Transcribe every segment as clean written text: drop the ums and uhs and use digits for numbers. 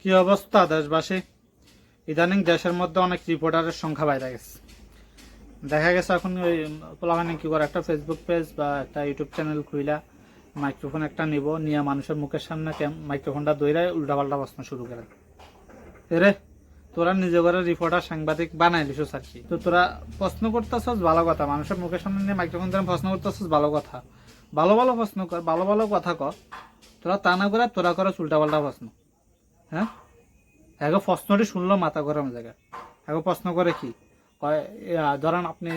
কি অবস্থা দেশবাসী? ইদানিং দেশের মধ্যে অনেক রিপোর্টারের সংখ্যা বাইরে গেছে। দেখা গেছে এখন ওই পোলাপানি কি করে একটা ফেসবুক পেজ বা একটা ইউটিউব চ্যানেল খুইলা মাইক্রোফোন একটা নিব, নিয়ে মানুষের মুখের সামনে মাইক্রোফোনটা দইরায় উল্টাপাল্টা প্রশ্ন শুরু করে। এরে তোরা নিজে করে রিপোর্টার সাংবাদিক বানাইলিস আর কি, তো তোরা প্রশ্ন করতেছস ভালো কথা, মানুষের মুখের সামনে নিয়ে মাইক্রোফোন দিয়ে প্রশ্ন করতেছস ভালো কথা, ভালো ভালো প্রশ্ন কর, ভালো ভালো কথা কর। তোরা তা না করে তোরা করো উল্টাপাল্টা প্রশ্ন। হ্যাঁ, এগো প্রশ্নটি শুনলো মাথা গরম জায়গা। এগো প্রশ্ন করে কি কয়, ধরেন আপনি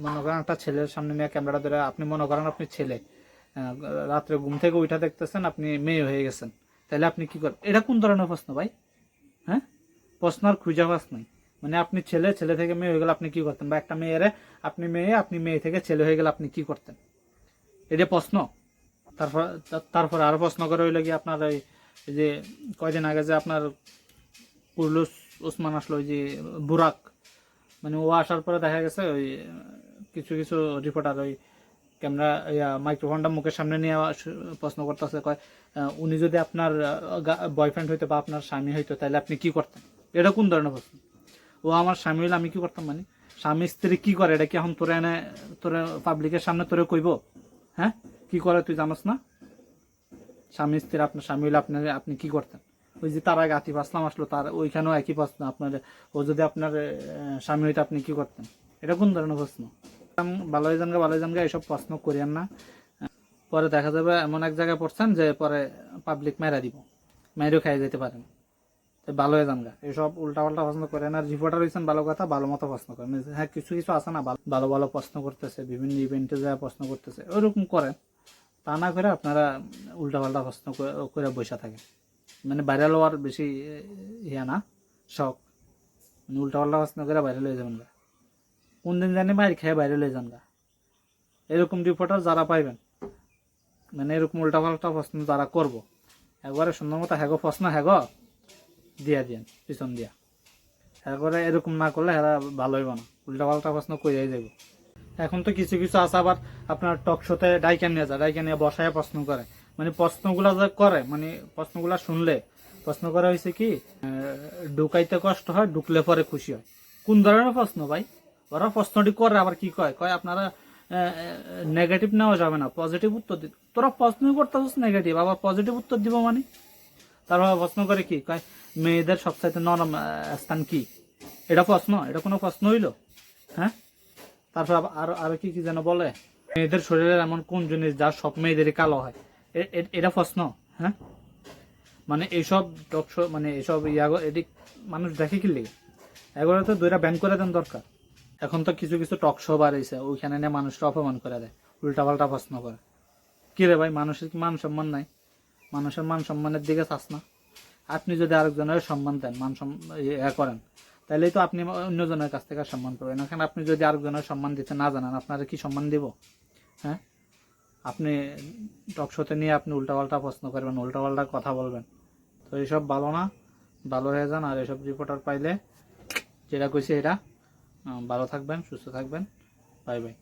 মনে করেন একটা ছেলের সামনে নিয়ে ক্যামেরা ধরে, আপনি মনে করেন আপনি ছেলে, রাত্রে ঘুম থেকে উঠা দেখতেছেন আপনি মেয়ে হয়ে গেছেন, তাহলে আপনি কি করেন? এটা কোন ধরনের প্রশ্ন ভাই? হ্যাঁ, প্রশ্ন আর খুঁজা পাস নাই। মানে আপনি ছেলে, ছেলে থেকে মেয়ে হয়ে গেলে আপনি কি করতেন? বা একটা মেয়েরে আপনি মেয়ে থেকে ছেলে হয়ে গেলে আপনি কি করতেন? এটা প্রশ্ন? তারপর তারপর আরো প্রশ্ন করে হইলো কি আপনার এই যে কয়দিন আগে যে আপনার কুরলুস ওসমান আসলো, ওই যে বুরাক, মানে ও আসার পরে দেখা গেছে ওই কিছু কিছু রিপোর্টার ওই ক্যামেরা মাইক্রোফোনটা মুখের সামনে নিয়ে প্রশ্ন করতেছে, কয় উনি যদি আপনার বয়ফ্রেন্ড হইতো বা আপনার স্বামী হইতো তাহলে আপনি কি করতেন? এটা কোন ধরনের প্রশ্ন? ও আমার স্বামী হইলে আমি কি করতাম? মানে স্বামী স্ত্রী কি করে এটা কি এখন তোরে এনে তোরে পাবলিকের সামনে তোরে কইব? হ্যাঁ, কি করে তুই জানোস না? স্বামী স্ত্রী, আপনার স্বামী হইলে আপনি কি করতেন? ওই যে তার আগে আতিফ আসলাম আসলো, তার ওইখানেও একই প্রশ্ন, আপনার ও যদি আপনার স্বামী হইতে আপনি কি করতেন? এটা কোন ধরনের প্রশ্ন? ভালোই জানগা এইসব প্রশ্ন করিয়েন না। পরে দেখা যাবে এমন এক জায়গায় পড়ছেন যে পরে পাবলিক মেরা দিব, মেরেও খাই যেতে পারেন। ভালোই জানগা এইসব উল্টাপাল্টা প্রশ্ন করেন। আর রিপোর্টার হয়েছেন ভালো কথা, ভালো মতো প্রশ্ন করেন। হ্যাঁ, কিছু কিছু আছে না ভালো ভালো প্রশ্ন করতেছে, বিভিন্ন ইভেন্টে যা প্রশ্ন করতেছে ওইরকম করেন। তা না করে আপনারা উল্টাপাল্টা প্রশ্ন করে বসে থাকেন। মানে ভাইরাল হওয়ার বেশি ইয়া না, শখ। মানে উল্টাপাল্টা প্রশ্ন করে ভাইরাল হয়ে যাবেন গা, কোন দিন জানি মার খেয়ে ভাইরাল হয়ে যান গা। এরকম রিপোর্টার যারা পাইবেন, মানে এরকম উল্টাপাল্টা প্রশ্ন যারা করবো, একবারে সুন্দর মতো হ্যাগো প্রশ্ন হ্যাগো দিয়া দিয়েন পিছন দিয়া। একবারে এরকম না করলে এরা ভালো হইব না, উল্টাপাল্টা প্রশ্ন কইরাই যাইব। এখন তো কিছু কিছু আছে আবার আপনার টক শোতে ডাইকা নিয়ে যায়, ডাইকা নিয়ে বসায় প্রশ্ন করে। মানে প্রশ্নগুলা যা করে, মানে প্রশ্নগুলা শুনলে প্রশ্ন করা হয়েছে কি, ঢুকাইতে কষ্ট হয়, ঢুকলে পরে খুশি হয়। কোন ধরনের প্রশ্ন ভাই? ওরা প্রশ্নটি করে আবার কি কয়, আপনারা নেগেটিভ নেওয়া যাবে না, পজিটিভ উত্তর দিতে। তোরা প্রশ্নই করতেছিস নেগেটিভ, আবার পজিটিভ উত্তর দিব মানে? তারপর প্রশ্ন করে কি কয়, মেয়েদের সবচাইতে নরম স্থান কি? এটা প্রশ্ন? এটা কোনো প্রশ্ন হইলো? হ্যাঁ, তারপর আরো আরো কি কি যেন বলে, মেয়েদের শরীরের এমন কোন জিনিস যা সব মেয়েদেরই কালো হয়? এটা প্রশ্ন? হ্যাঁ, মানে এইসব মানে এইসব এদিক মানুষ দেখে কি লেগে? এগুলো তো দুইটা ব্যান করে দেন দরকার। এখন তো কিছু কিছু টক শো বাড়াইছে, ওইখানে নিয়ে মানুষটা অপমান করে দেয়, উল্টাপাল্টা প্রশ্ন করে। কি রে ভাই, মানুষের কি মান সম্মান নাই? মানুষের মান সম্মানের দিকে চাস না? আপনি যদি আরেকজনের সম্মান দেন, করেন, তাহলেই তো আপনি অন্যজনের কাছ থেকে সম্মান পাবেন। এখন আপনি যদি আরেকজনের সম্মান দিতে না জানেন, আপনারা কি সম্মান দিব? হ্যাঁ, আপনি টক শোতে নিয়ে আপনি উল্টাপাল্টা প্রশ্ন করবেন, উল্টাপাল্টা কথা বলবেন, তো এইসব ভালো না। ভালো হয়ে যান। আর এসব রিপোর্টার পাইলে যেটা কইছে এটা, ভালো থাকবেন, সুস্থ থাকবেন। Bye bye.